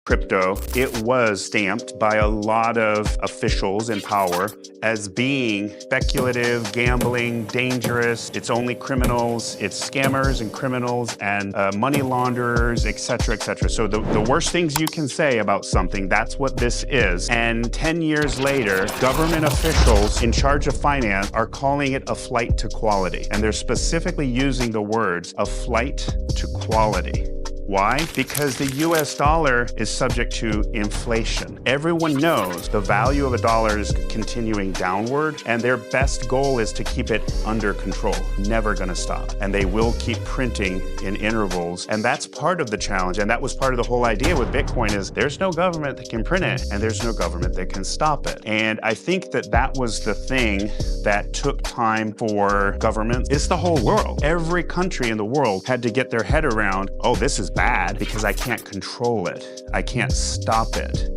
crypto, it was stamped by a lot of officials in power as being speculative, gambling, dangerous. It's only criminals, it's scammers and criminals and money launderers, etc., etc. So the worst things you can say about something, that's what this is. And 10 years later, government officials in charge of finance are calling it a flight to quality. And they're specifically using the words a flight to quality. Why? Because the US dollar is subject to inflation. Everyone knows the value of a dollar is continuing downward, and their best goal is to keep it under control. Never gonna stop. And they will keep printing in intervals. And that's part of the challenge. And that was part of the whole idea with Bitcoin is there's no government that can print it, and there's no government that can stop it. And I think that that was the thing that took time for government. It's the whole world. Every country in the world had to get their head around, oh, this is bad because I can't control it. I can't stop it.